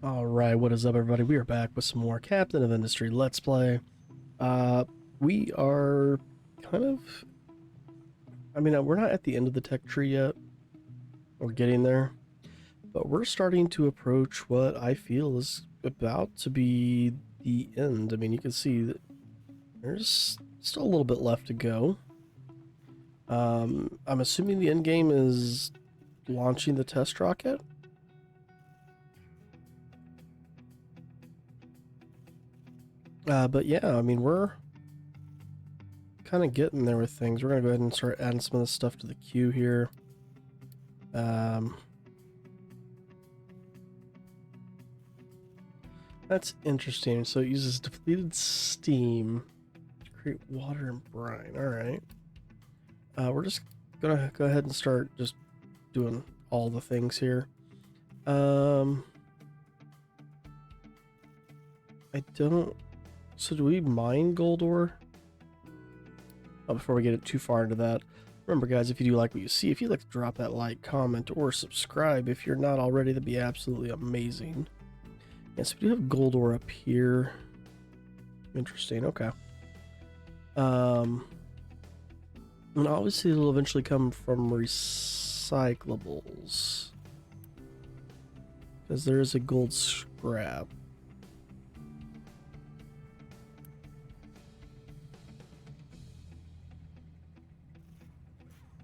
Alright, what is up everybody? We are back with some more Captain of Industry Let's Play. Uh, we are kind of... we're not at the end of the tech tree yet. We're getting there. But we're starting to approach what I feel is about to be the end. I mean, you can see that there's still a little bit left to go. I'm assuming the end game is launching the test rocket. But yeah, I mean, we're kind of getting there with things. We're going to go ahead and start adding some of this stuff to the queue here. That's interesting. So it uses depleted steam to create water and brine. All right. We're just going to go ahead and start just doing all the things here. I don't... So do we mine gold ore? Oh, before we get too far into that, remember guys, if you do like what you see, if you'd like to drop that like, comment, or subscribe if you're not already, that'd be absolutely amazing. Yes, we do have gold ore up here. Interesting, okay. And obviously it'll eventually come from recyclables. Because there is a gold scrap.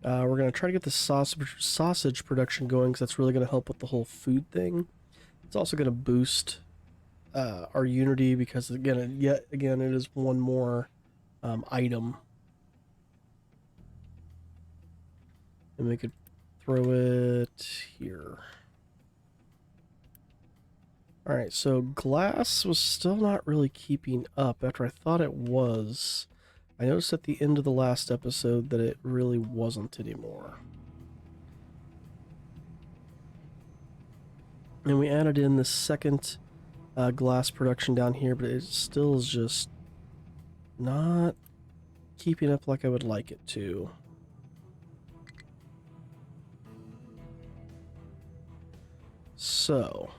We're going to try to get the sausage production going because that's really going to help with the whole food thing. It's also going to boost our unity because, again, it is one more item. And we could throw it here. Alright, so glass was still not really keeping up after I thought it was. I noticed at the end of the last episode that it really wasn't anymore. And we added in the second glass production down here, but it still is just not keeping up like I would like it to. So,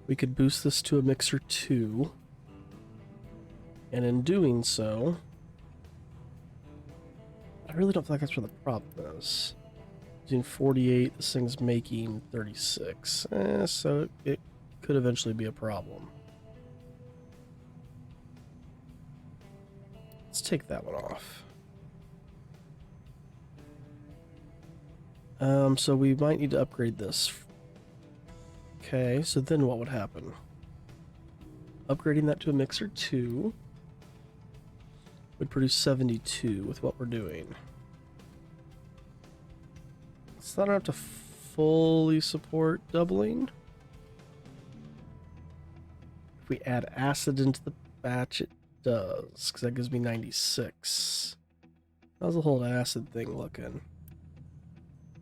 we could boost this to a mixer 2. And in doing so, I really don't feel like that's where the problem is. Using 48, this thing's making 36. So it could eventually be a problem. Let's take that one off. So we might need to upgrade this. Okay, so then what would happen? Upgrading that to a mixer 2 would produce 72 with what we're doing. It's not enough to fully support doubling. If we add acid into the batch, it does, because that gives me 96. How's the whole acid thing looking?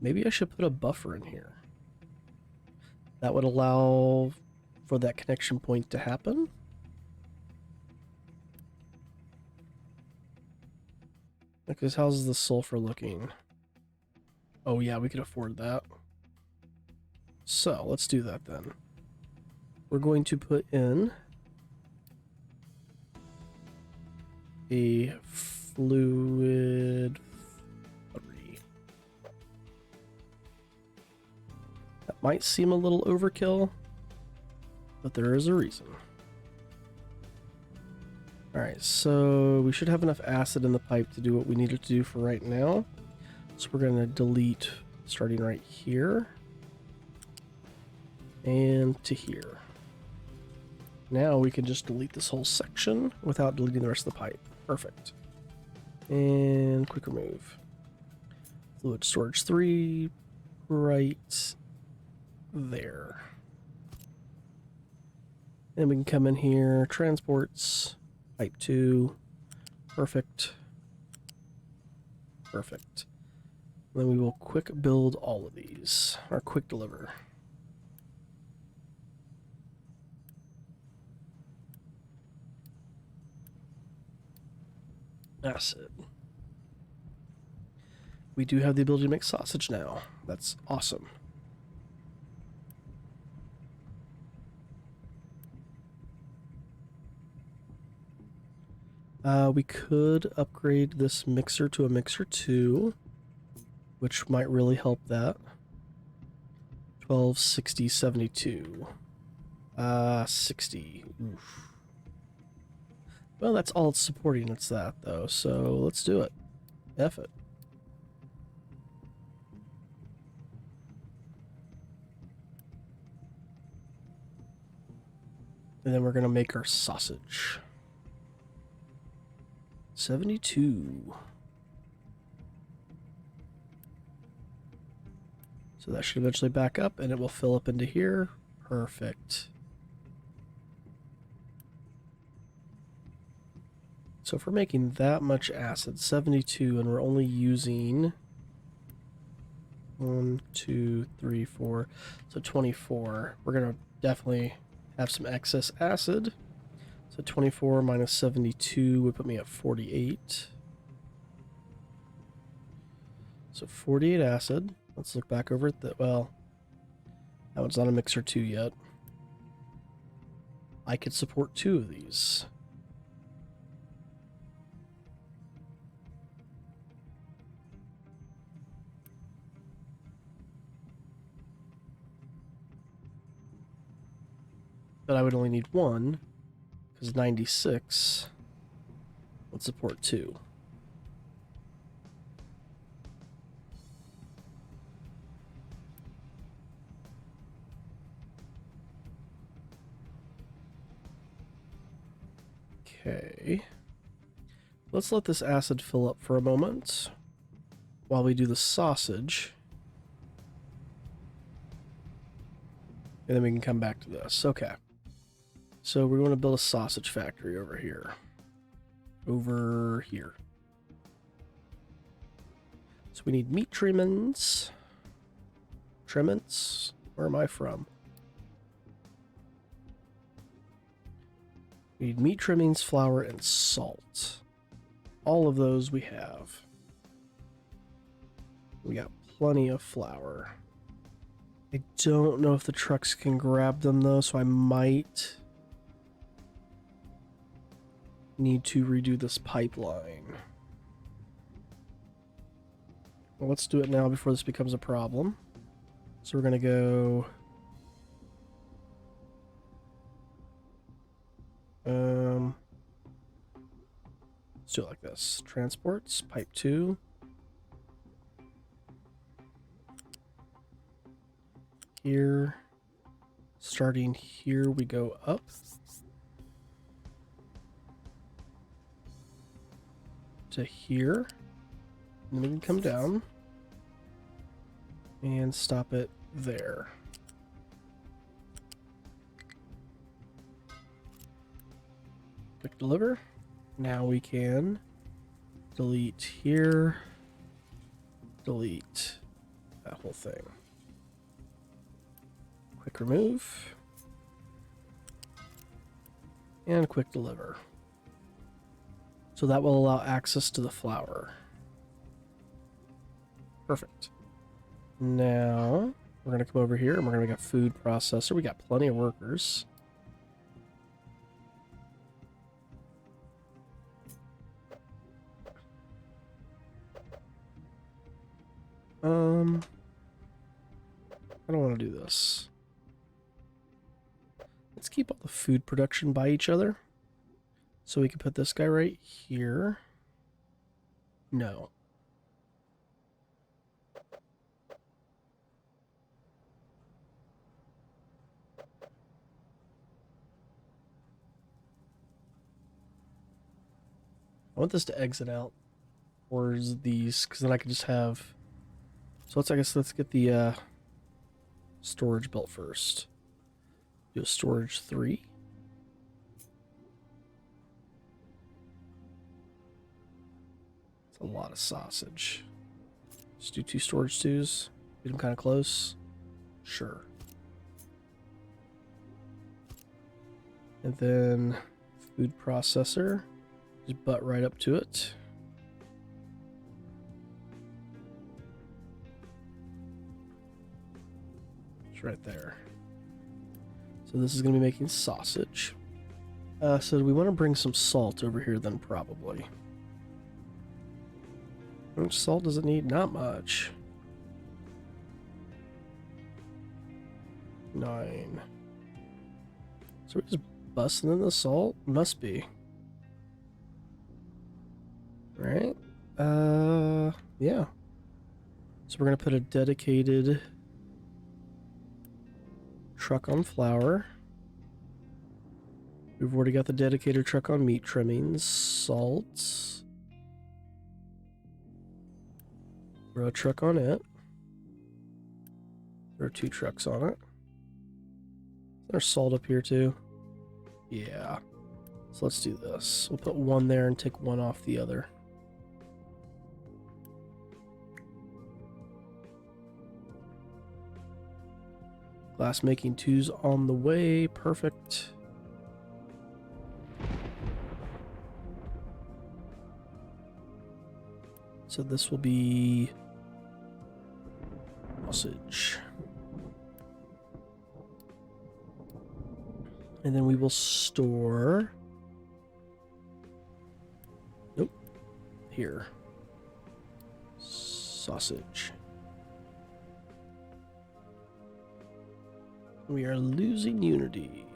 Maybe I should put a buffer in here. That would allow for that connection point to happen. Because how's the sulfur looking? Oh yeah, we could afford that. So, let's do that then. We're going to put in a fluid 3. That might seem a little overkill, but there is a reason. Alright, so we should have enough acid in the pipe to do what we needed to do for right now. So we're going to delete starting right here and to here. Now we can just delete this whole section without deleting the rest of the pipe. Perfect. And quick remove. Fluid storage 3 right there. And we can come in here, transports, pipe 2, perfect. Perfect. Then we will quick build all of these, or quick deliver. Acid. We do have the ability to make sausage now. That's awesome. We could upgrade this mixer to a mixer 2, which might really help that. 12, 60, 72. 60. Oof. Well, that's all it's supporting, it's that, though, so let's do it. F it. And then we're going to make our sausage. 72. So that should eventually back up, and it will fill up into here. Perfect. So if we're making that much acid, 72, and we're only using 1, 2, 3, 4, so 24, we're going to definitely have some excess acid. So 24 minus 72 would put me at 48. So 48 acid. Let's look back over at the, well, that one's not a mixer 2 yet. I could support 2 of these. But I would only need 1, because 96 would support 2. Okay. Let's let this acid fill up for a moment while we do the sausage. And then we can come back to this. Okay. So we're going to build a sausage factory over here. Over here. So we need meat trimmings. Trimmings? Where am I from? We need meat trimmings, flour, and salt. All of those we have. We got plenty of flour. I don't know if the trucks can grab them though, so I might need to redo this pipeline. Well, let's do it now before this becomes a problem. So we're going to go... let's do it like this. Transports, pipe 2. Here. Starting here, we go up. To here. And then we can come down. And stop it there. Click deliver. Now we can delete here. Delete that whole thing. Quick remove. And quick deliver. So that will allow access to the flour. Perfect. Now we're going to come over here and we're going to make a food processor. We got plenty of workers. I don't want to do this. Let's keep all the food production by each other. So we can put this guy right here. No. I want this to exit out towards these, because then I can just have... So let's get the storage built first. Do a storage 3. It's a lot of sausage. Just do 2 storage 2s. Get them kind of close. Sure. And then food processor. Just butt right up to it. It's right there. So this is going to be making sausage. So we want to bring some salt over here then, probably. How much salt does it need? Not much. 9. So we're just busting in the salt? Must be. Right? Yeah. So we're gonna put a dedicated truck on flour. We've already got the dedicated truck on meat trimmings, salt. Throw a truck on it. There are 2 trucks on it. There's salt up here too. Yeah. So let's do this. We'll put 1 there and take 1 off the other. Glass making 2's on the way. Perfect. So this will be sausage. And then we will store... Nope. Here. Sausage. We are losing unity.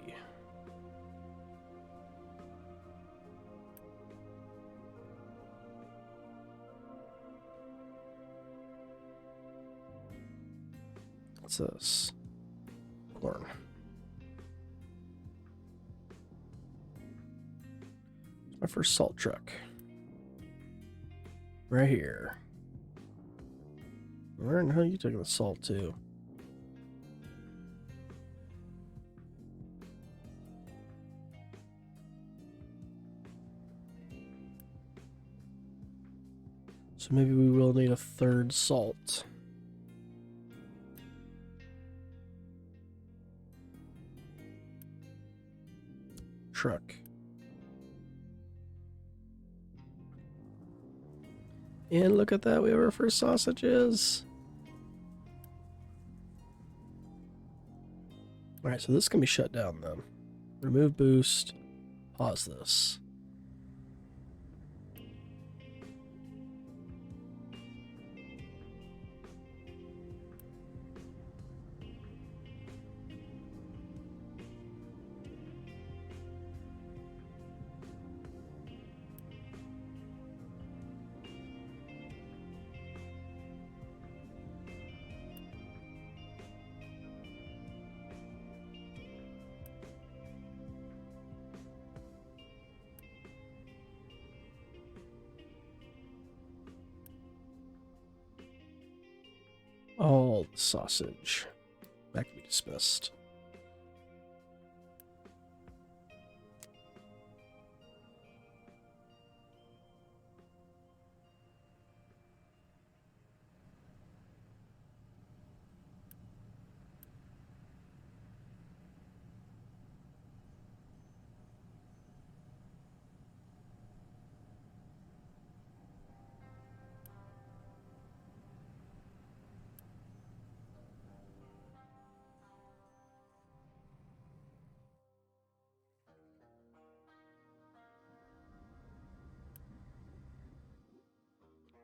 What's this? Corn. My first salt truck. Right here. Where in the hell are you taking the salt to? So maybe we will need a 3rd salt. Truck. And look at that, we have our first sausages. Alright, so this can be shut down then. Remove boost. Pause this. All the sausage. That can be dismissed.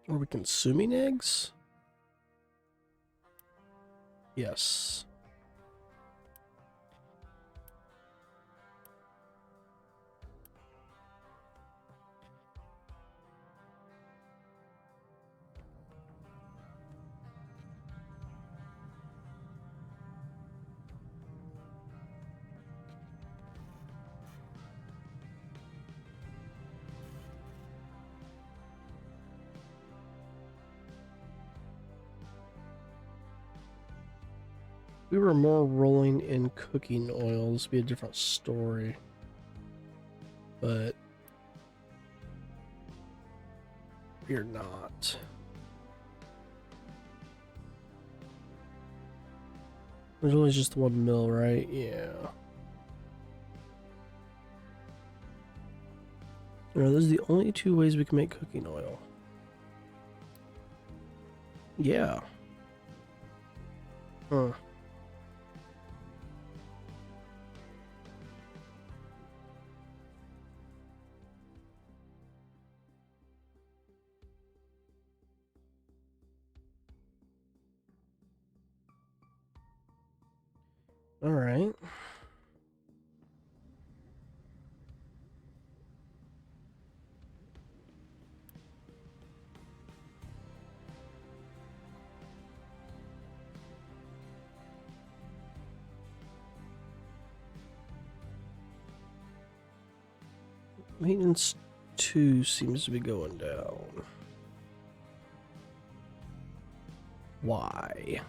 Are we consuming eggs? Yes. We were more rolling in cooking oil. This would be a different story. But we're not. There's only just 1 mill, right? Yeah. No, those are the only 2 ways we can make cooking oil. Yeah. Huh. All right. Maintenance 2 seems to be going down. Why?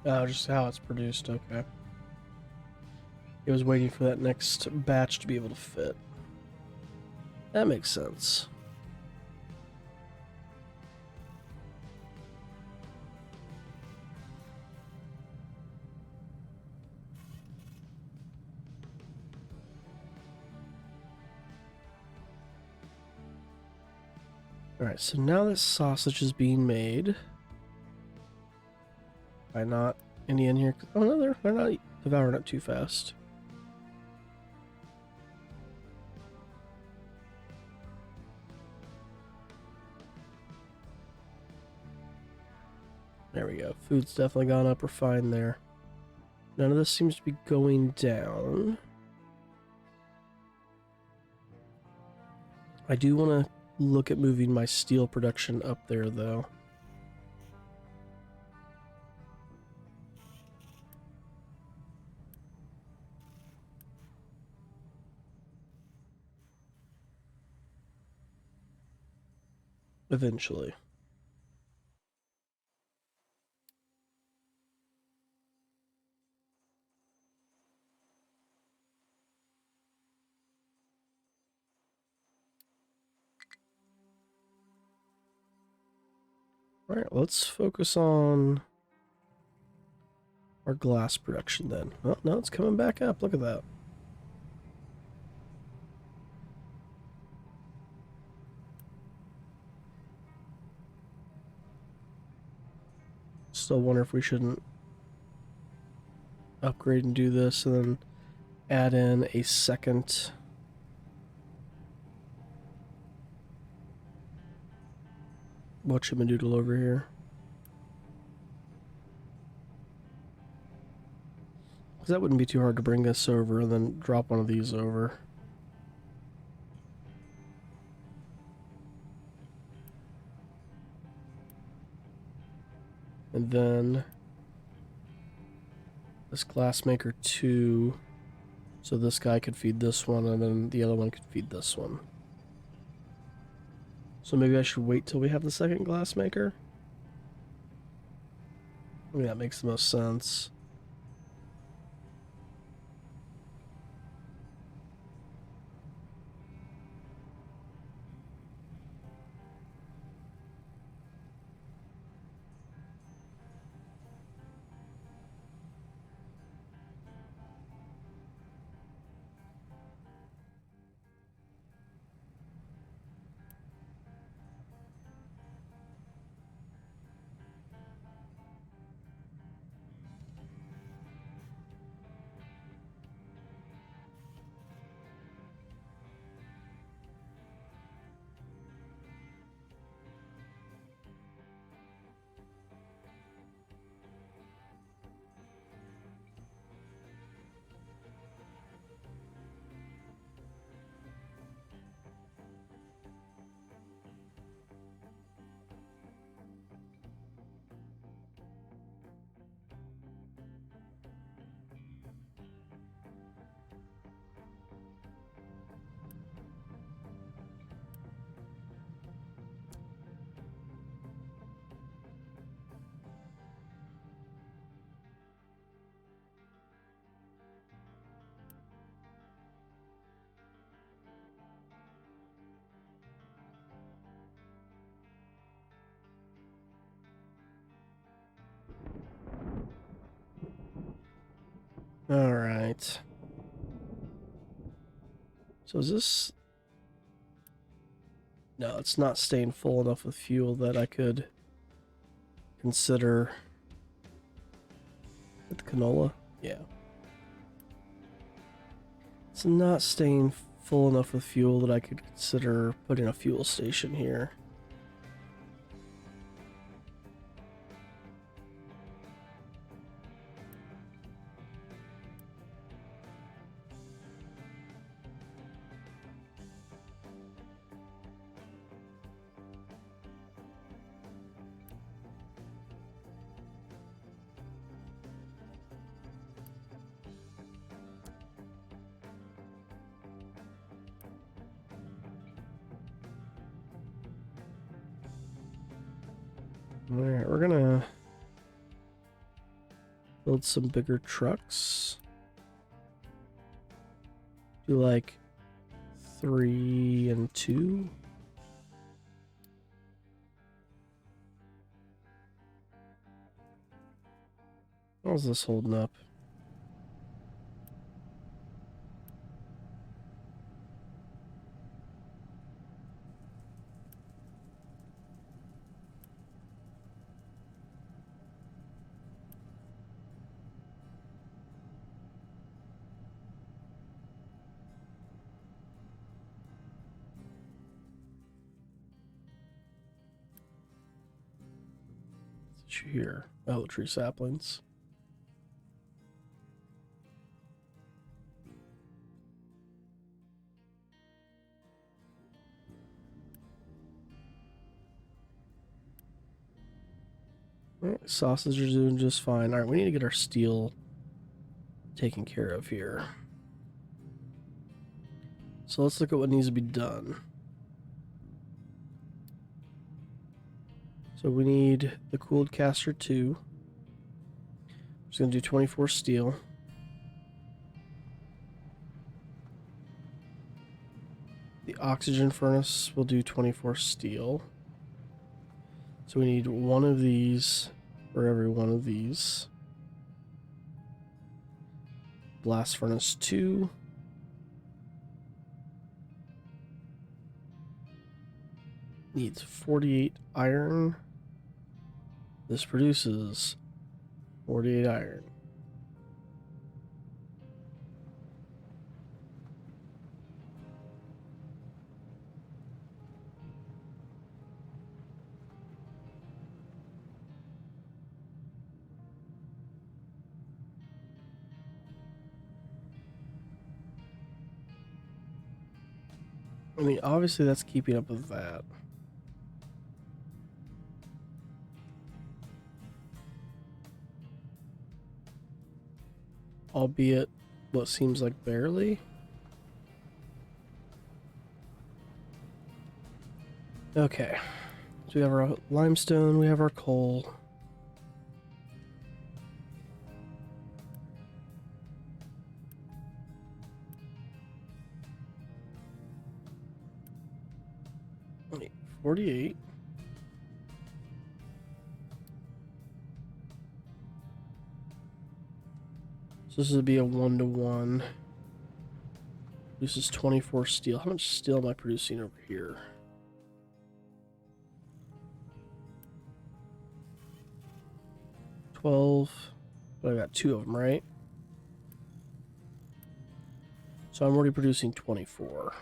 Oh, just how it's produced, okay. It was waiting for that next batch to be able to fit. That makes sense. Alright, so now this sausage is being made. Why not any in here? Oh no, they're not devouring it too fast. There we go. Food's definitely gone up. We're fine there. None of this seems to be going down. I do want to look at moving my steel production up there, though. Eventually. Alright, let's focus on our glass production then. Oh, no, it's coming back up. Look at that. Still wonder if we shouldn't upgrade and do this and then add in a second whatchamadoodle over here. Because that wouldn't be too hard to bring this over and then drop one of these over. And then this glassmaker 2, so this guy could feed this one and then the other one could feed this one. So maybe I should wait till we have the second glassmaker? I mean, that makes the most sense. Alright. So is this... No, it's not staying full enough with fuel that I could consider... With the canola? Yeah. It's not staying full enough with fuel that I could consider putting a fuel station here. Alright, we're gonna build some bigger trucks. Do like 3 and 2. How's this holding up? Here. Oh, the tree saplings. Alright, sausage are doing just fine. Alright, we need to get our steel taken care of here. So let's look at what needs to be done. So we need the cooled caster 2. I'm just going to do 24 steel. The oxygen furnace will do 24 steel. So we need one of these for every one of these. Blast furnace 2. Needs 48 iron. This produces 48 iron. I mean, obviously that's keeping up with that. Albeit what seems like barely. Okay. So we have our limestone, we have our coal. Wait, 48. So this would be a 1-to-1. This is 24 steel. How much steel am I producing over here? But I got 2 of them, right? So I'm already producing 24.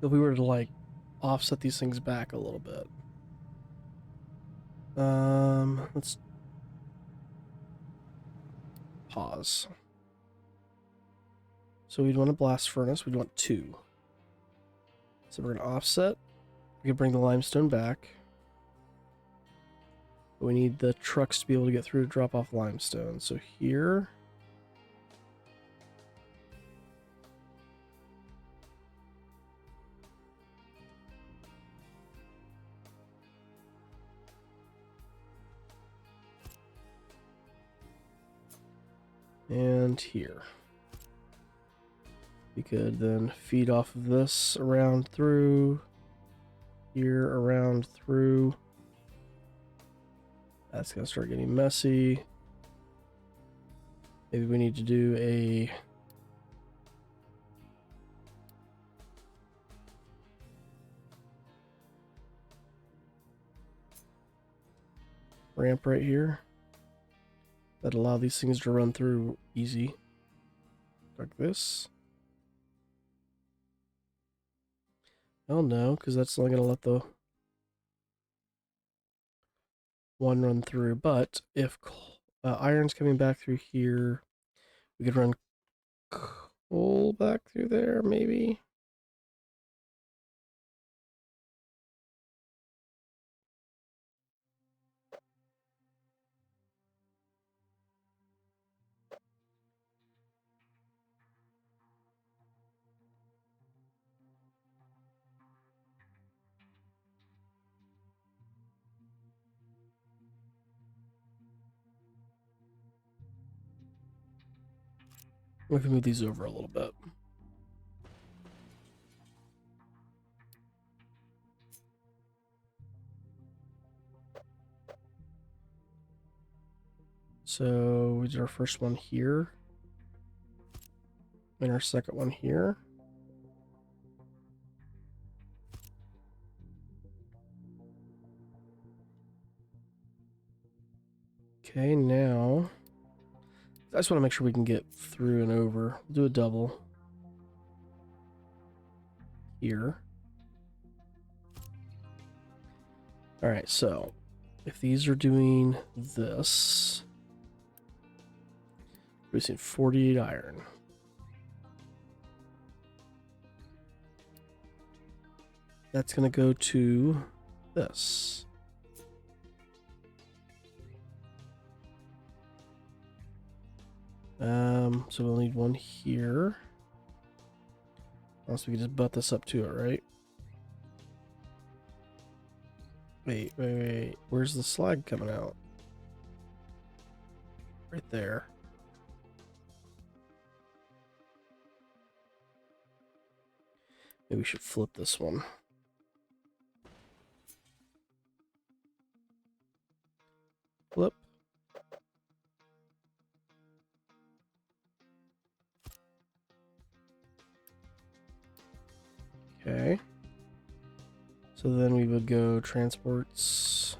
If we were to like offset these things back a little bit. Let's pause. So we'd want a blast furnace, we'd want 2. So we're gonna offset. We can bring the limestone back. But we need the trucks to be able to get through to drop off limestone. So here. And here. We could then feed off of this around through here, around through. That's gonna start getting messy. Maybe we need to do a ramp right here that allow these things to run through easy. Like this. Oh no, because that's only gonna let the one run through. But if iron's coming back through here, we could run coal back through there, maybe. We can move these over a little bit. So we did our first one here. And our second one here. Okay, now I just want to make sure we can get through and over. We'll do a double here. All right, so if these are doing this, producing 48 iron. That's going to go to this. So we'll need one here. Unless we can just butt this up to it, right? Wait. Where's the slag coming out? Right there. Maybe we should flip this one. Flip. Okay. So then we would go transports.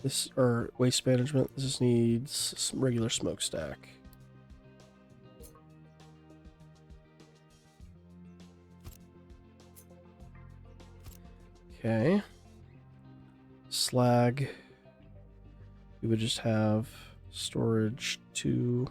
This, or waste management. This just needs some regular smokestack. Okay. Slag. We would just have storage 2.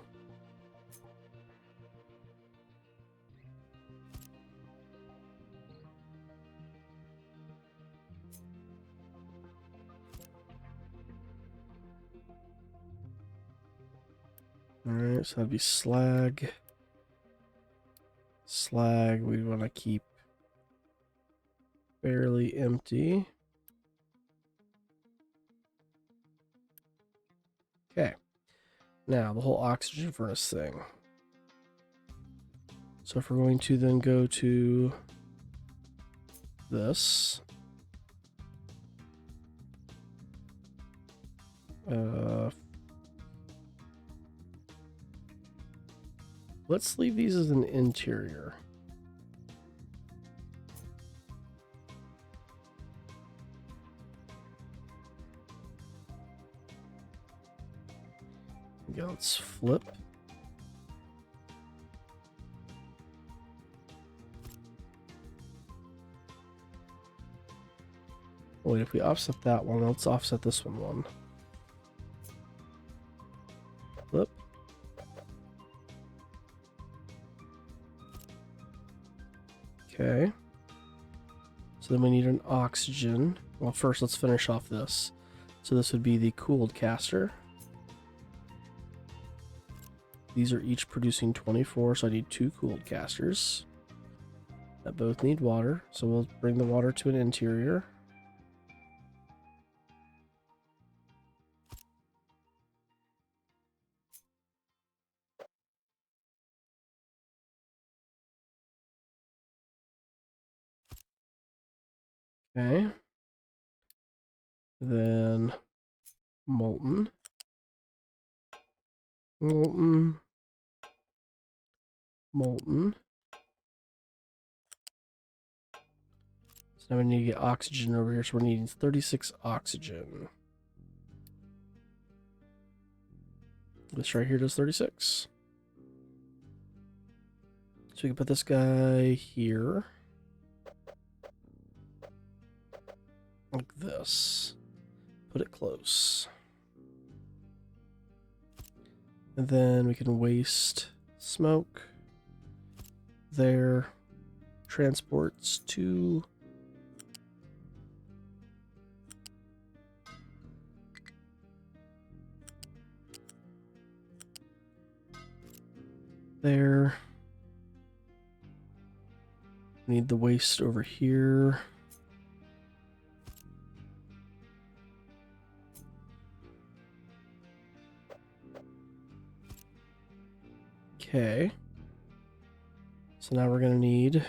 Alright, so that'd be slag. Slag, we want to keep fairly empty. Okay. Now, the whole oxygen furnace thing. So if we're going to then go to this. Let's leave these as an interior. Okay, let's flip. Wait, if we offset that one, let's offset this one. Flip. Okay. So then we need an oxygen. Well, first let's finish off this. So this would be the cooled caster. These are each producing 24, so I need 2 cooled casters that both need water. So we'll bring the water to an interior. Okay. Then molten. Molten. Molten. So now we need to get oxygen over here, so we're needing 36 oxygen. This right here does 36. So we can put this guy here. Like this. Put it close. And then we can waste smoke there. Transports to there. Need the waste over here. Okay. So now we're going to need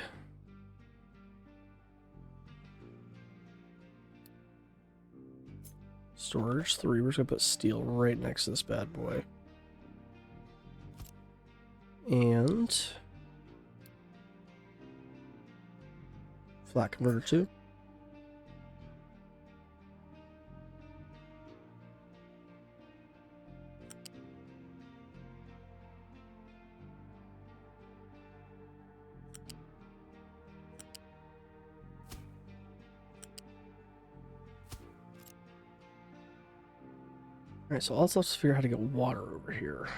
storage 3. We're just going to put steel right next to this bad boy. And flat converter 2. Alright, so also let's figure out how to get water over here.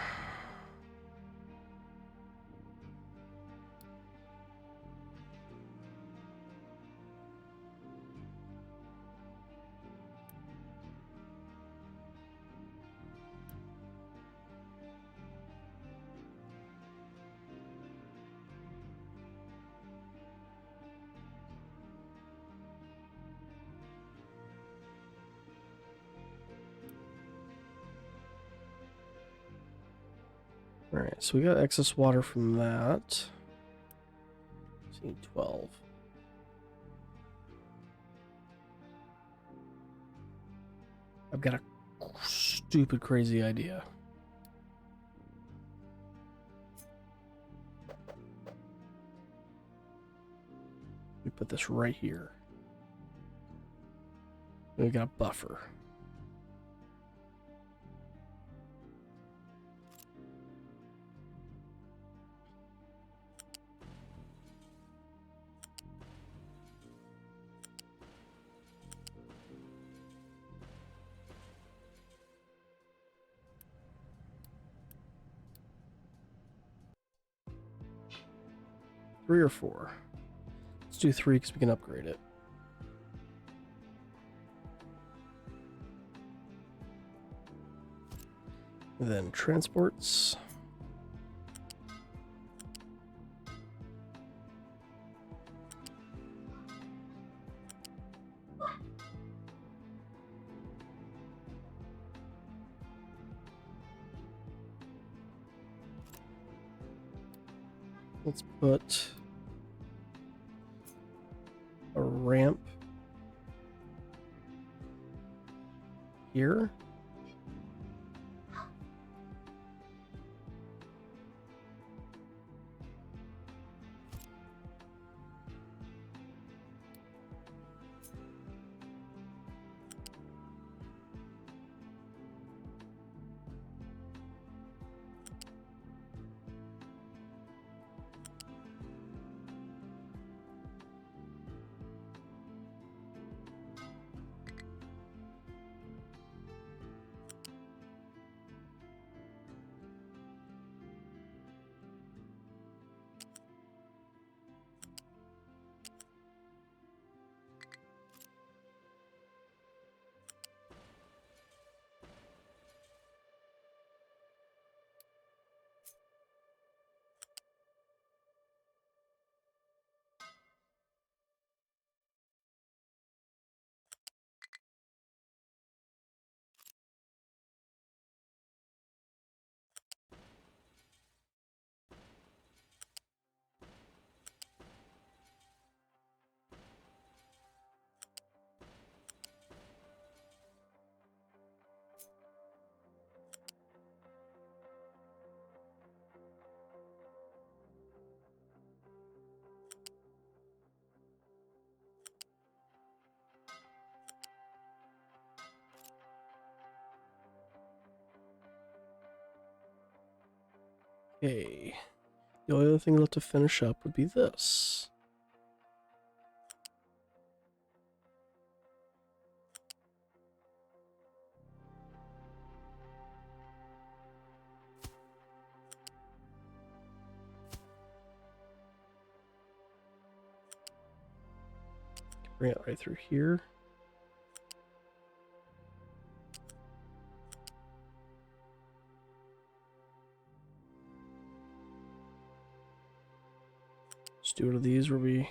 Alright, so we got excess water from that. So need 12. I've got a stupid, crazy idea. We put this right here. We got a buffer. Three or 4? Let's do 3 because we can upgrade it. And then transports. Let's put a ramp here. Okay. The only other thing left to finish up would be this. Bring it right through here. Let's do one of these where we...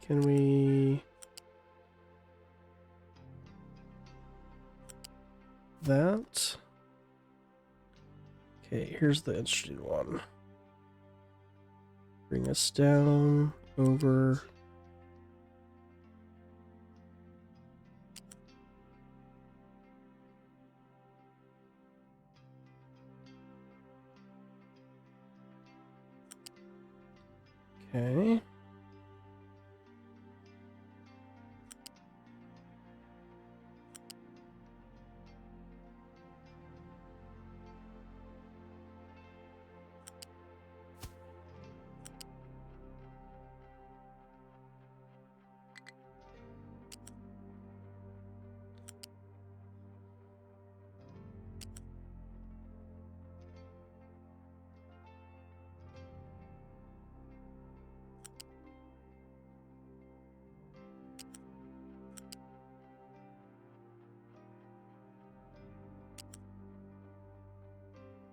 Can we... That? Okay, here's the interesting one. Bring us down, over... Okay.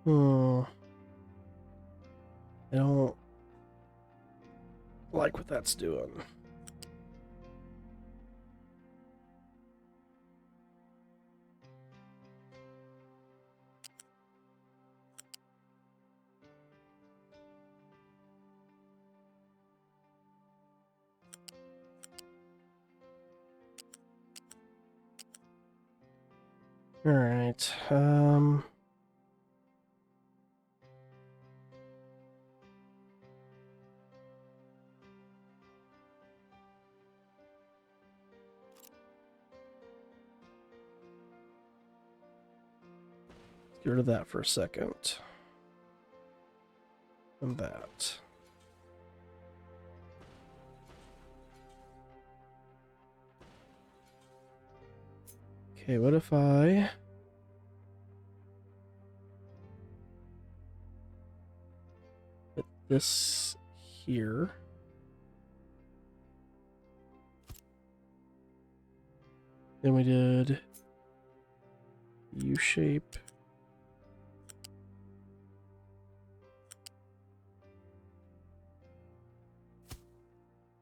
Hmm. I don't like what that's doing. All right. Get rid of that for a second. And that. Okay, what if I... put this here? Then we did U-shape.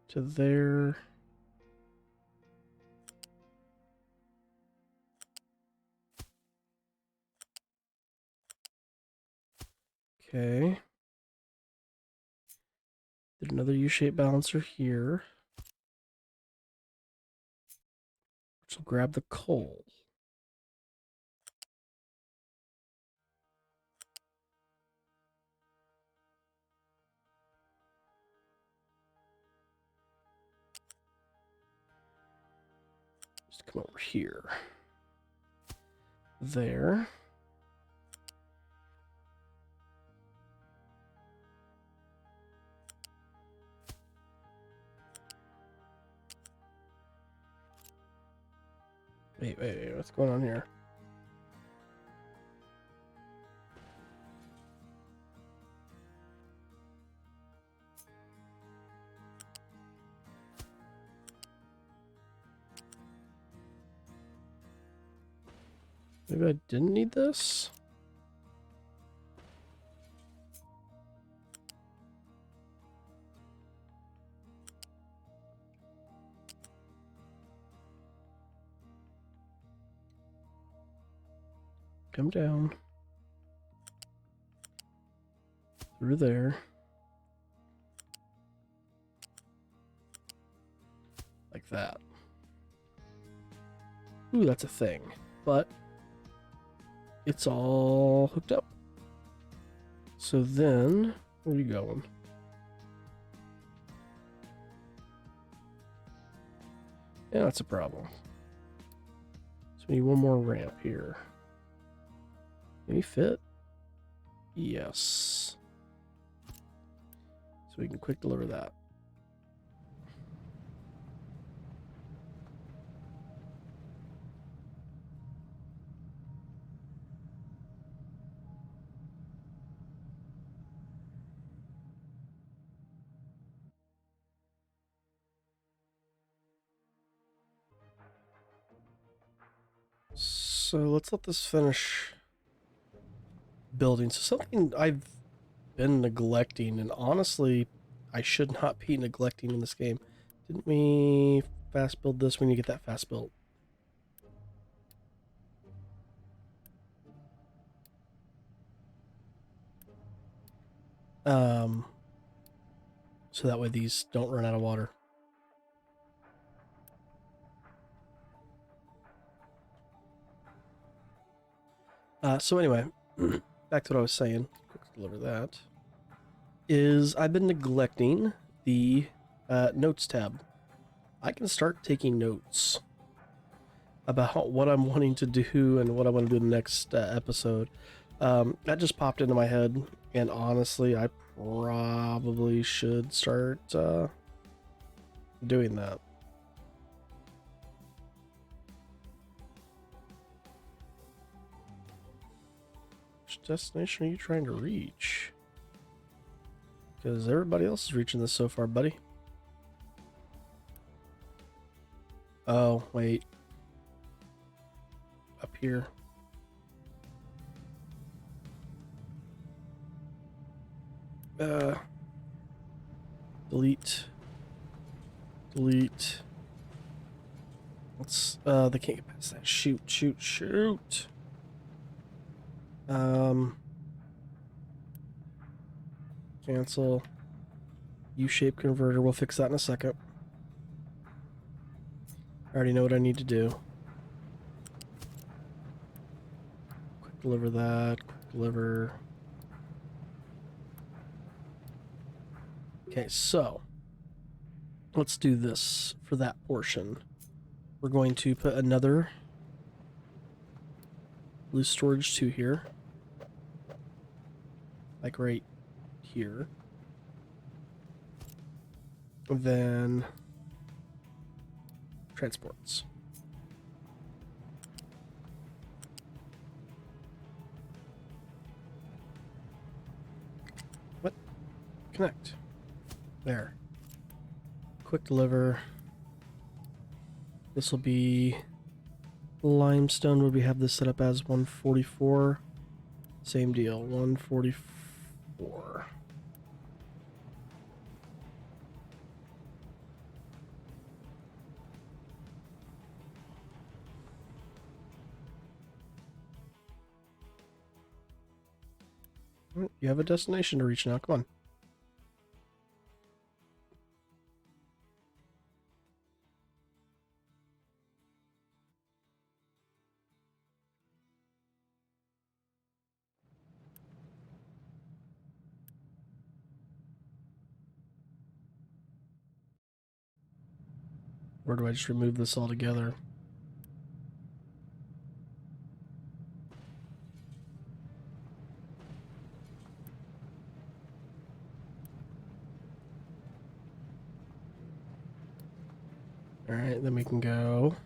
To there. Okay. Did another U-shape balancer here. Which will grab the coal. Just come over here. There. Wait, what's going on here? Maybe I didn't need this? Come down. Through there. Like that. Ooh, that's a thing. But it's all hooked up. So then, where are you going? Yeah, that's a problem. So we need one more ramp here. Can we fit? Yes. So we can quick deliver that. So let's let this finish building. So something I've been neglecting, and honestly, I should not be neglecting in this game. Didn't we fast build this? We need to get that fast built. Um, so that way these don't run out of water. So anyway, back to what I was saying. Quick deliver that. Is I've been neglecting the notes tab. I can start taking notes about what I'm wanting to do and what I want to do in the next episode. That just popped into my head, and honestly, I probably should start doing that. Which destination are you trying to reach? Because everybody else is reaching this so far, buddy. Oh, wait. Up here. Delete. Delete. Let's, they can't get past that. Shoot, shoot, shoot. Cancel. U-shape converter. We'll fix that in a second. I already know what I need to do. Quick deliver that. Quick deliver. Okay, so let's do this for that portion. We're going to put another blue storage 2 here. Like right here. And then transports. What? Connect. There. Quick deliver. This will be limestone. Would we have this set up as 144? Same deal, 144. You have a destination to reach now. Come on. Or do I just remove this altogether? Alright, then we can go.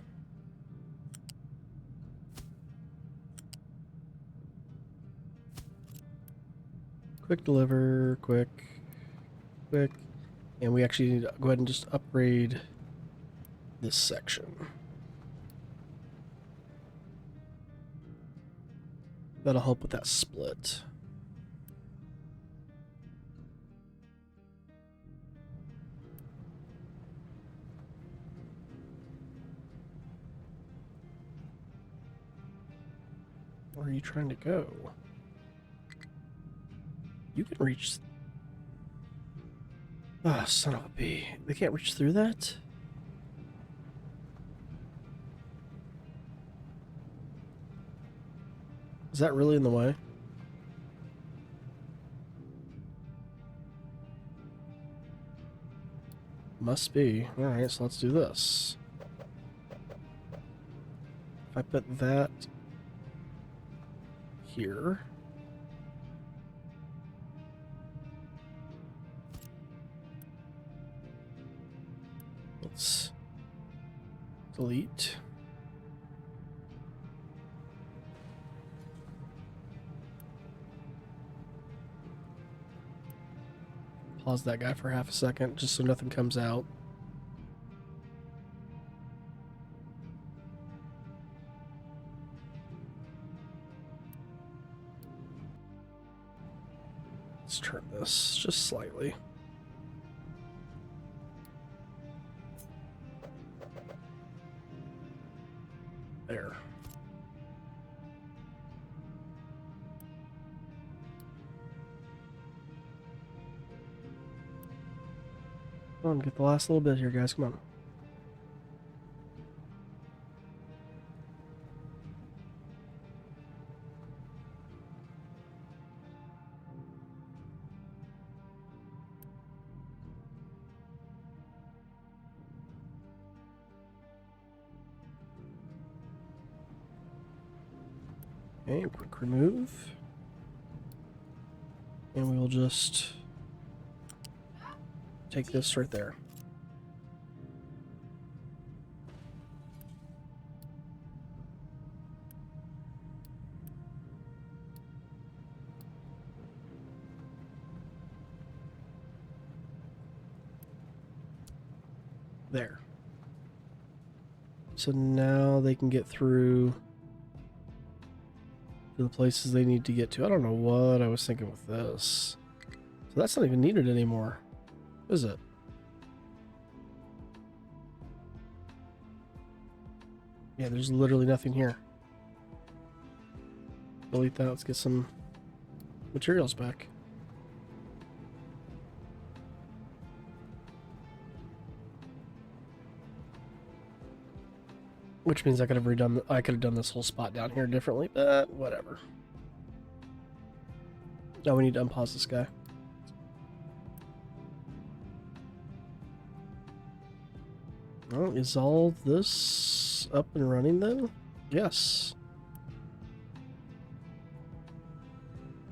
Quick deliver, quick. And we actually need to go ahead and just upgrade this section. That'll help with that split. Where are you trying to go? You can reach... Ah, oh, son of a bee. They can't reach through that? Is that really in the way? Must be. Alright, so let's do this. If I put that here. Let's delete. Pause that guy for half a second just so nothing comes out. Let's turn this just slightly. There. Come on, get the last little bit here, guys. Come on. Okay, quick remove. And we will just take this right there. There. So now they can get through to the places they need to get to. I don't know what I was thinking with this. So that's not even needed anymore, is it? Yeah, there's literally nothing here. Delete that. Let's get some materials back. Which means I could have done this whole spot down here differently, but whatever. Now we need to unpause this guy. Well, is all this up and running then? Yes.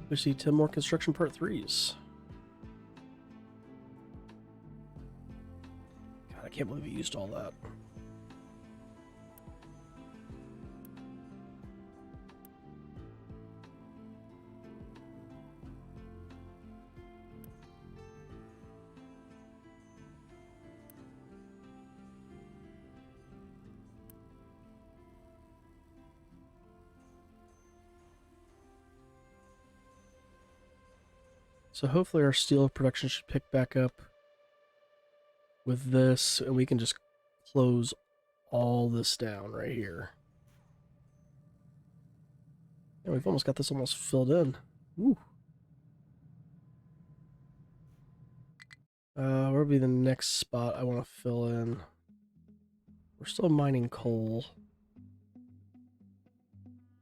We see 10 more construction part 3s. God, I can't believe we used all that. So hopefully our steel production should pick back up with this, and we can just close all this down right here. And we've almost got this almost filled in. Ooh. Where would be the next spot I want to fill in? We're still mining coal.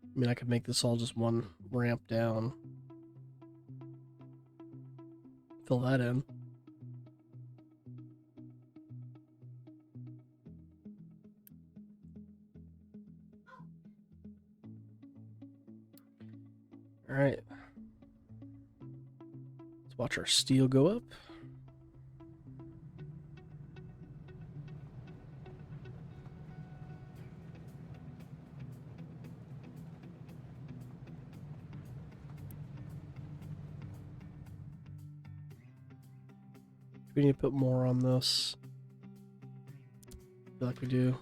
I mean, I could make this all just one ramp down. Fill that in. All right. Let's watch our steel go up. We need to put more on this. I feel like we do.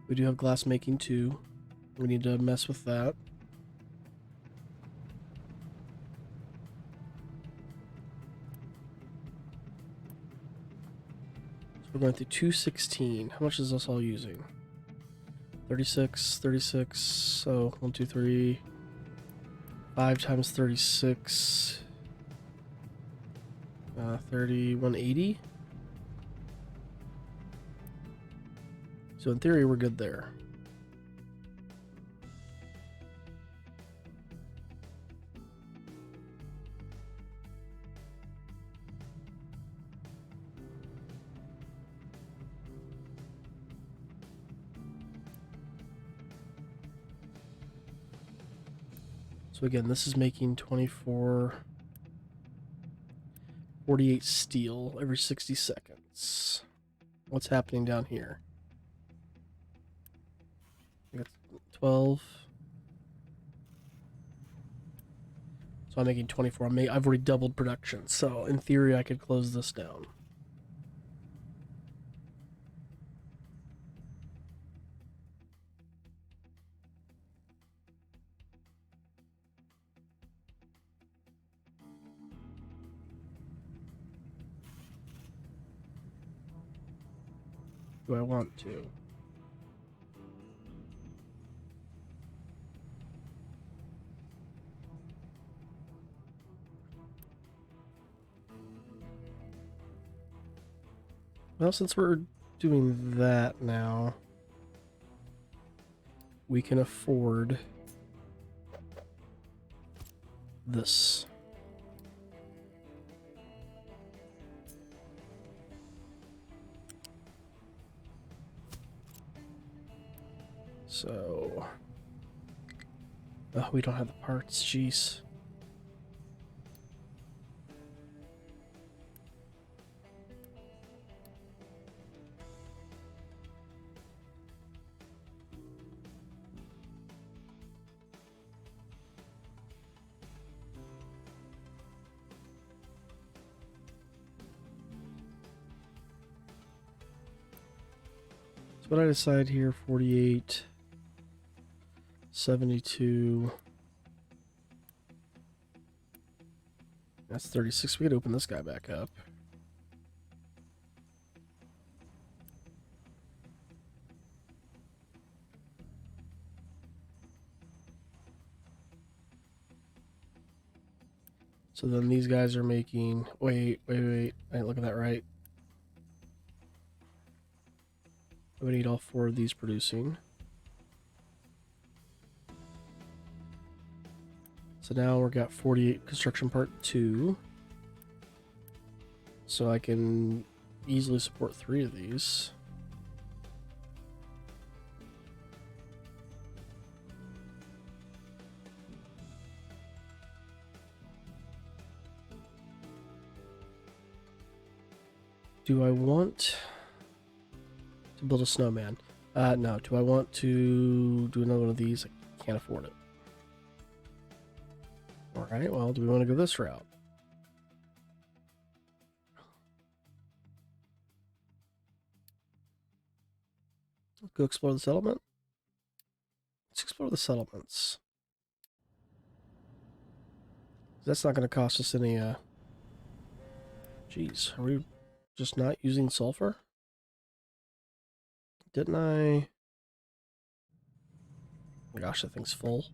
We do have glass making too. We need to mess with that. So we're going through 216. How much is this all using? 36, 36. So 1, 2, 3. 5 times 36. 30, 180. So in theory, we're good there. So again, this is making 48 steel every 60 seconds. What's happening down here? I got 12. So I'm making 24. I've already doubled production, so in theory I could close this down. Do I want to? Well, since we're doing that now, we can afford this. So, we don't have the parts, jeez. So what I decide here, 48, 72. That's 36. We could open this guy back up. So then these guys are making... Wait. I didn't look at that right. We need all 4 of these producing. So now we've got 48 construction part 2. So I can easily support 3 of these. Do I want to build a snowman? No. Do I want to do another one of these? I can't afford it. Alright, well, do we want to go this route? Go explore the settlement? Let's explore the settlements. That's not going to cost us any, Jeez, are we just not using sulfur? Didn't I... Oh my gosh, that thing's full.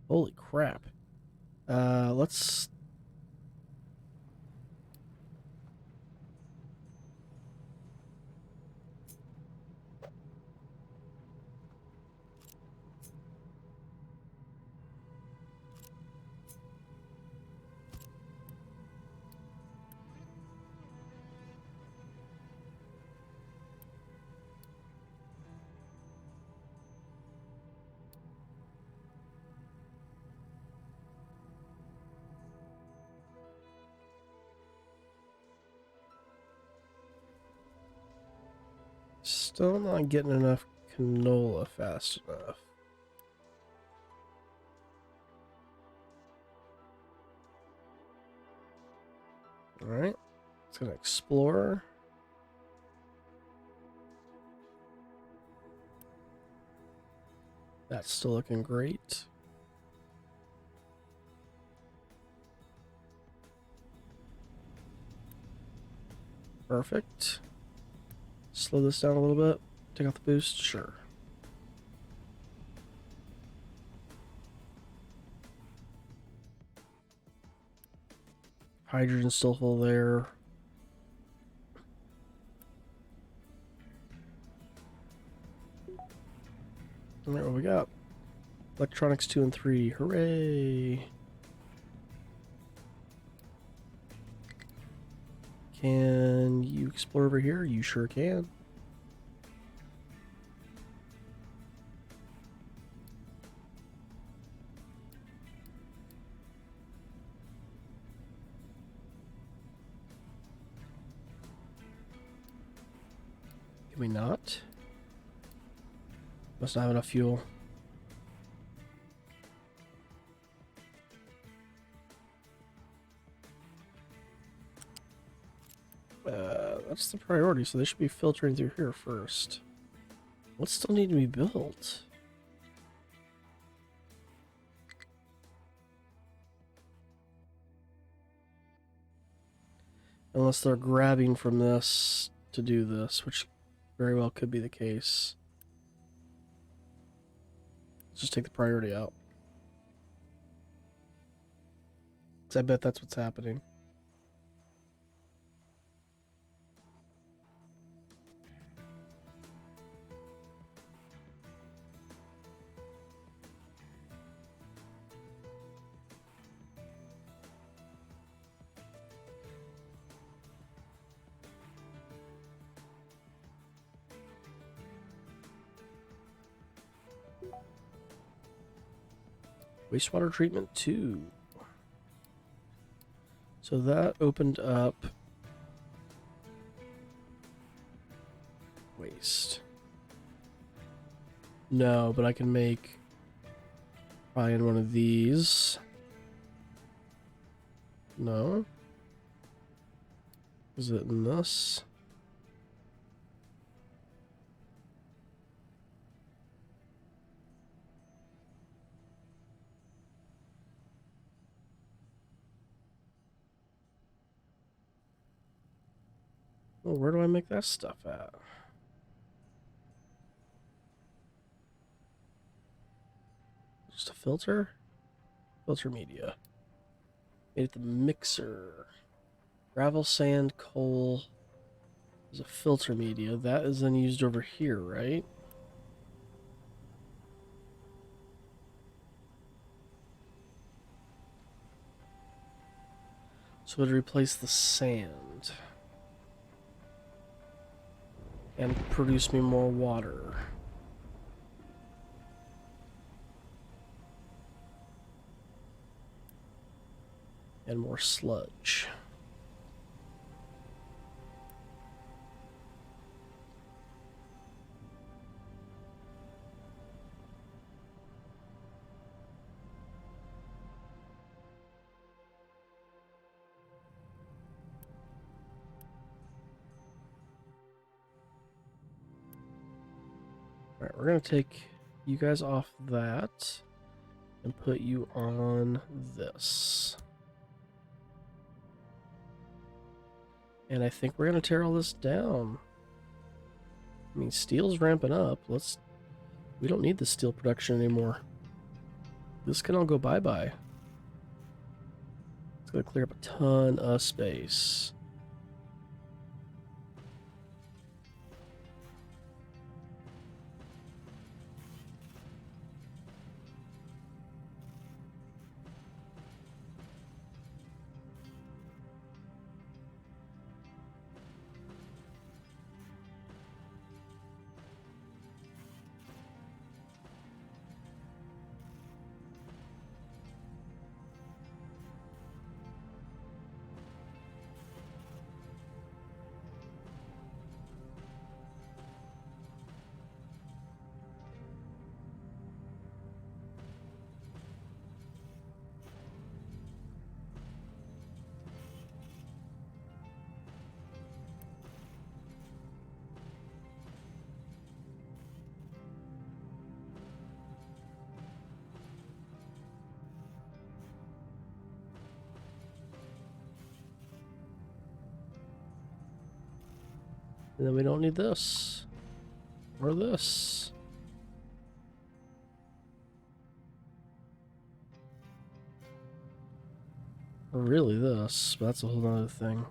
Holy crap. Let's... Still not getting enough canola fast enough. Alright, it's gonna explore. That's still looking great. Perfect. Slow this down a little bit. Take out the boost, sure. Hydrogen's still full there. Alright, what we got? Electronics 2 and 3. Hooray! Can you explore over here? You sure can. Can we not? Must not have enough fuel. That's the priority, so they should be filtering through here first. What still need to be built? Unless they're grabbing from this to do this, which very well could be the case. Let's just take the priority out. Because I bet that's what's happening. Wastewater treatment 2. So that opened up waste. No, but I can make probably in one of these. No. Is it in this? Well, where do I make that stuff at? Just a filter? Filter media. Made it the mixer. Gravel, sand, coal. There's a filter media. That is then used over here, right? So it'd replace the sand. And produce me more water. And more sludge. Alright, we're going to take you guys off that and put you on this. And I think we're going to tear all this down. I mean, steel's ramping up. We don't need the steel production anymore. This can all go bye-bye. It's going to clear up a ton of space. And then we don't need this. Or this. Or really this, but that's a whole other thing.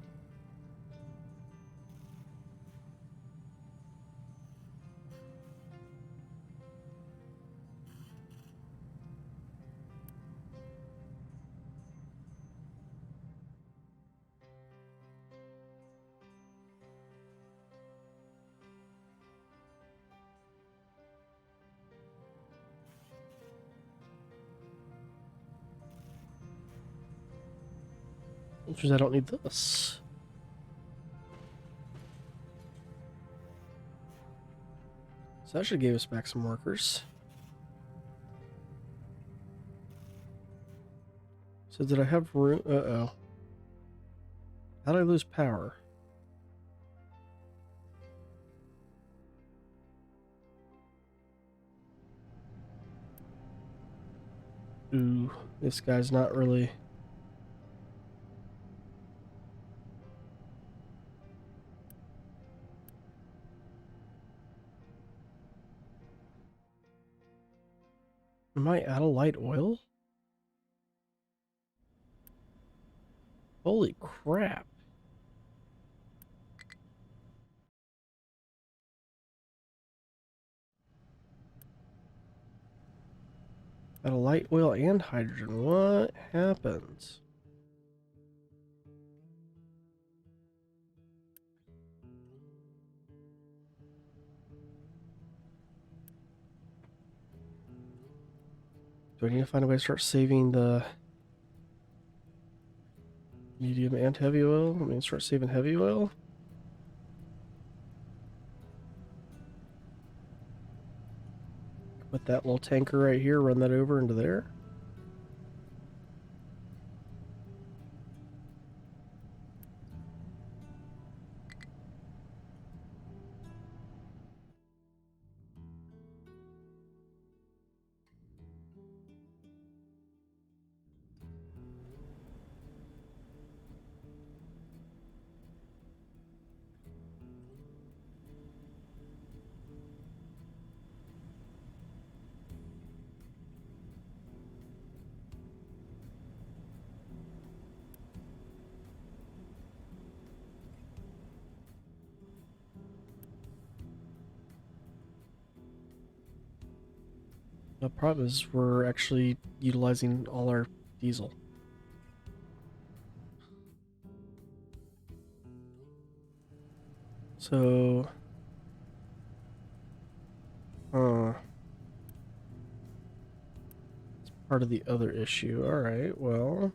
Which means I don't need this. So that should give us back some workers. So did I have room? Uh-oh. How did I lose power? Ooh, this guy's not really... Am I out of light oil? Holy crap. Out of light oil and hydrogen. What happened? Do I need to find a way to start saving the medium and heavy oil? I mean, start saving heavy oil? Put that little tanker right here, run that over into there. The problem is we're actually utilizing all our diesel. So, it's part of the other issue. All right, well,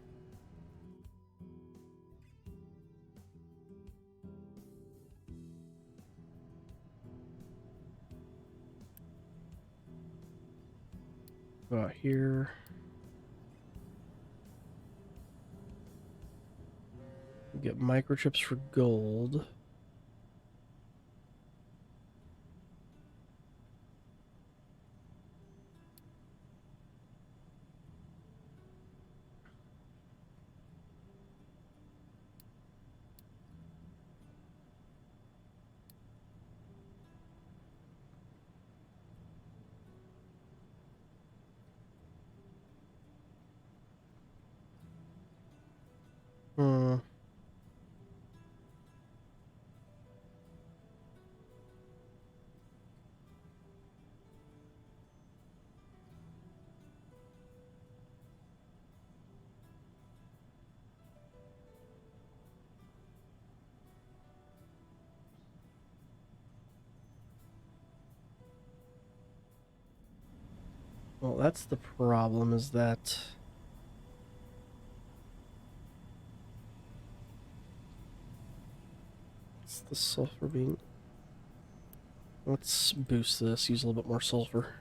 go out here. Get microchips for gold. Hmm. Well, that's the problem, is that it's the sulfur being... Let's boost this, use a little bit more sulfur.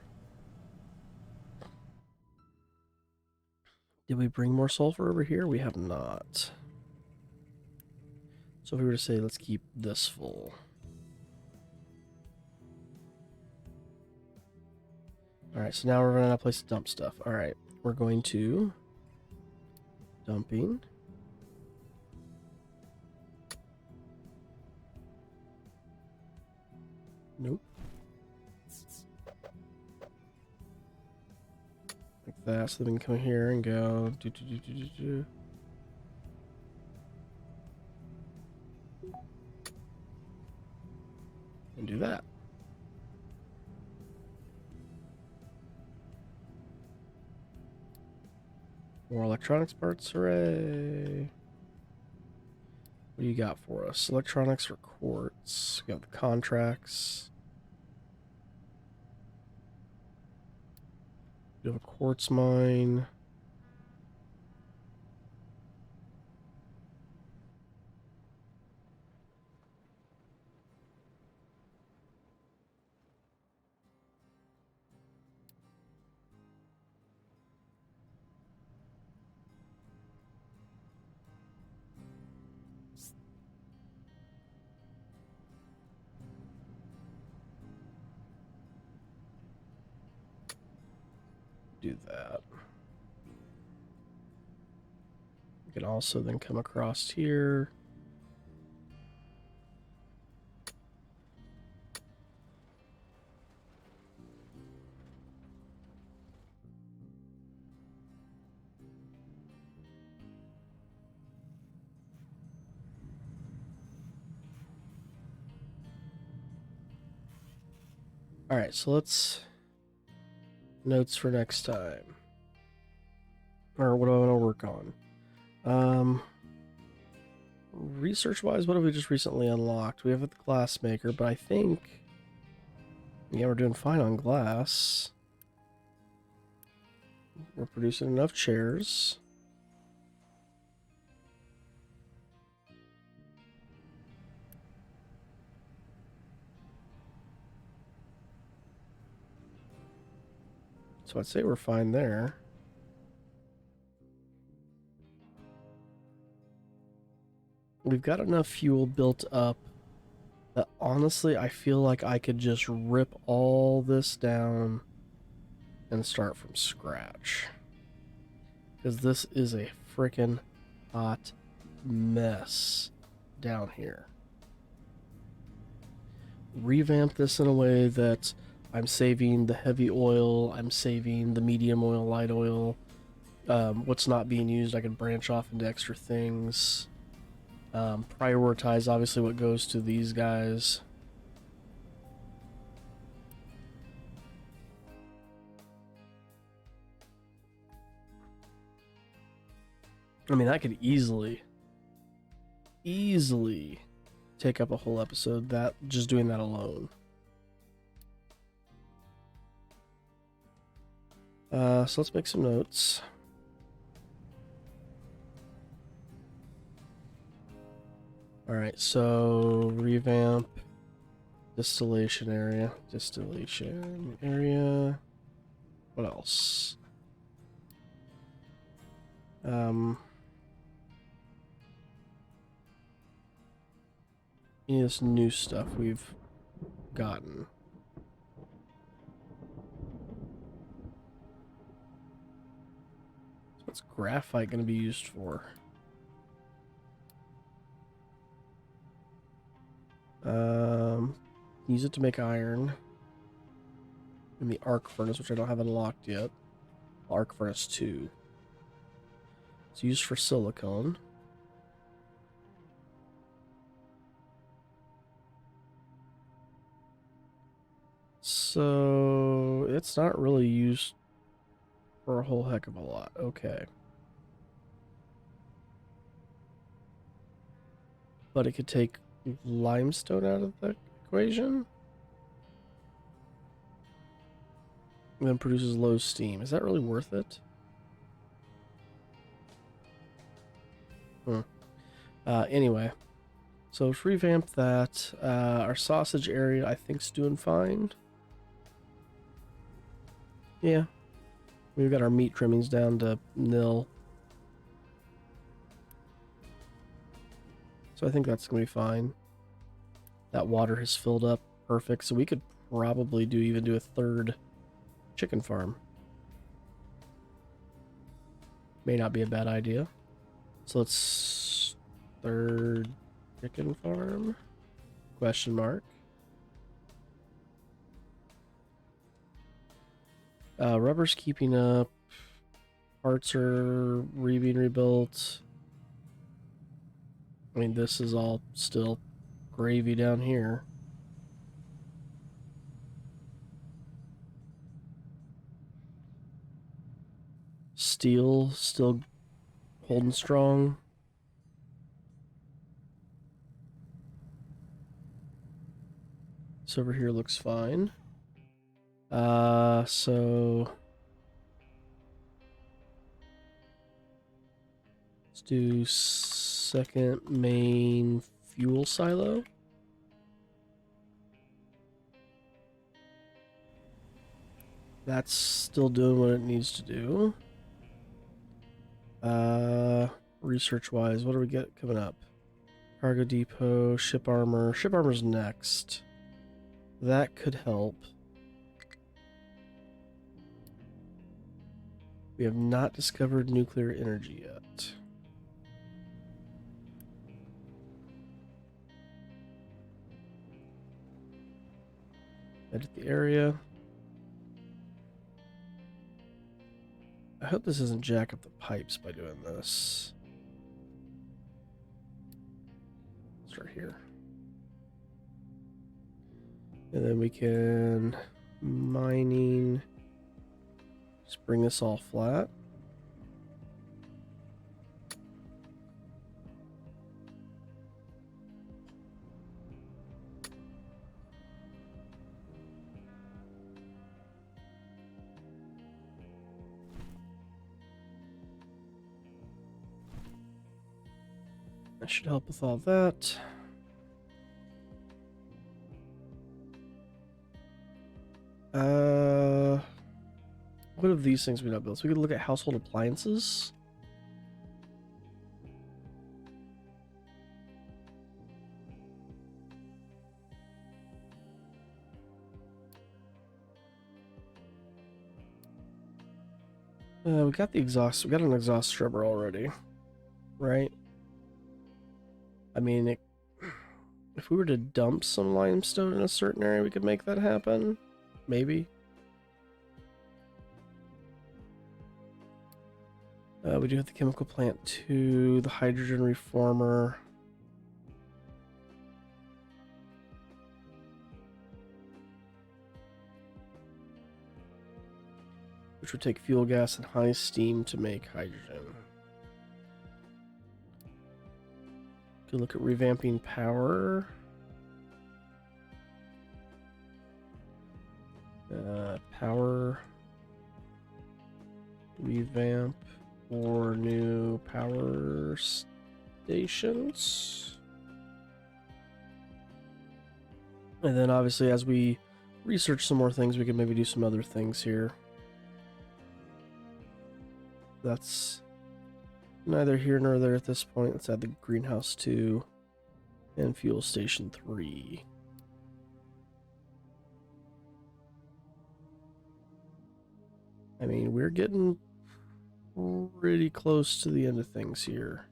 Did we bring more sulfur over here? We have not. So if we were to say, let's keep this full. Alright, so now we're running out of place to dump stuff. Alright, we're going to... Dumping. Nope. Like that, so then we can come here and go... And do that. More electronics parts, hooray! What do you got for us? Electronics or quartz? We got the contracts. We have a quartz mine. do that. We can also then come across here. All right, so let's notes for next time. Or what do I want to work on? Research-wise, what have we just recently unlocked? We have the glass maker, but I think... Yeah, we're doing fine on glass. We're producing enough chairs. So I'd say we're fine there. We've got enough fuel built up that honestly I feel like I could just rip all this down and start from scratch. Because this is a freaking hot mess down here. Revamp this in a way that I'm saving the heavy oil, I'm saving the medium oil, light oil. What's not being used, I can branch off into extra things. Prioritize, obviously, what goes to these guys. I mean, that could easily take up a whole episode, that just doing that alone. So let's make some notes. Alright, so revamp distillation area. What else? Any of this new stuff we've gotten. So what's graphite going to be used for? Use it to make iron. In the arc furnace, which I don't have unlocked yet. Arc furnace 2. It's used for silicone. So it's not really used for a whole heck of a lot. Okay. But it could take limestone out of the equation. And then produces low steam. Is that really worth it? Anyway. So let's revamp that. Our sausage area, I think, is doing fine. Yeah. We've got our meat trimmings down to 0. So I think that's going to be fine. That water has filled up perfect. So we could probably even do a 3rd chicken farm. May not be a bad idea. So let's 3rd chicken farm? Question mark. Rubber's keeping up. Parts are being rebuilt. I mean, this is all still gravy down here. Steel still holding strong. This over here looks fine. So let's do 2nd main fuel silo. That's still doing what it needs to do. Research-wise, what do we get coming up? Cargo depot, ship armor. Ship armor's next. That could help. We have not discovered nuclear energy yet. Edit the area. I hope this doesn't jack up the pipes by doing this. Start here. And then we can mining. Just bring this all flat. That should help with all that. What of these things we not built? So we could look at household appliances. We got the exhaust. We got an exhaust scrubber already, right? I mean, if we were to dump some limestone in a certain area, we could make that happen. Maybe. We do have the chemical plant too, the hydrogen reformer. Which would take fuel gas and high steam to make hydrogen. Could look at revamping power. Power. Revamp. Or new power stations. And then obviously as we research some more things, we can maybe do some other things here. That's neither here nor there at this point. Let's add the greenhouse 2 and fuel station 3. I mean, we're getting pretty close to the end of things here.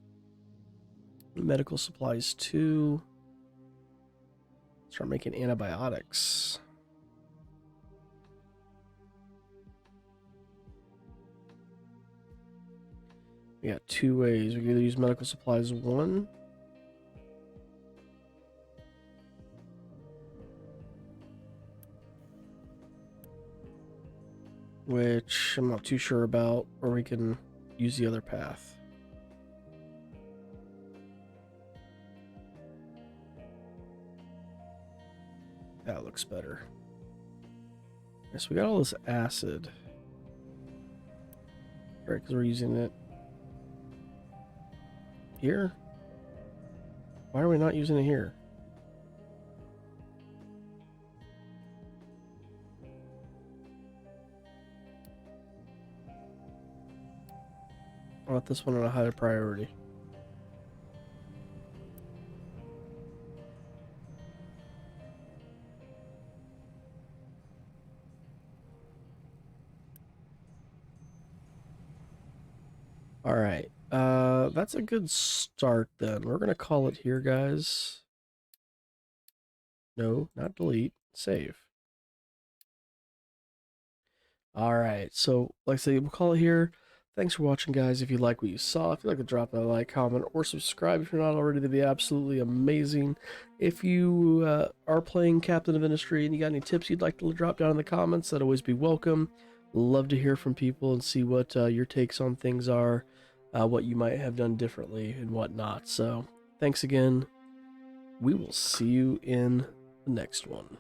Medical supplies 2. Start making antibiotics. We got 2 ways. We can either use medical supplies 1. Which I'm not too sure about, or we can use the other path. That looks better. So we got all this acid. Right, because we're using it here. Why are we not using it here? I want this one on a higher priority. All right. That's a good start then. We're going to call it here, guys. No, not delete. Save. All right. So, like I say, we'll call it here. Thanks for watching, guys. If you like what you saw, if you'd like to drop a like, comment, or subscribe if you're not already, that'd be absolutely amazing. If you are playing Captain of Industry and you got any tips you'd like to drop down in the comments, that'd always be welcome. Love to hear from people and see what your takes on things are, what you might have done differently and whatnot. So, thanks again. We will see you in the next one.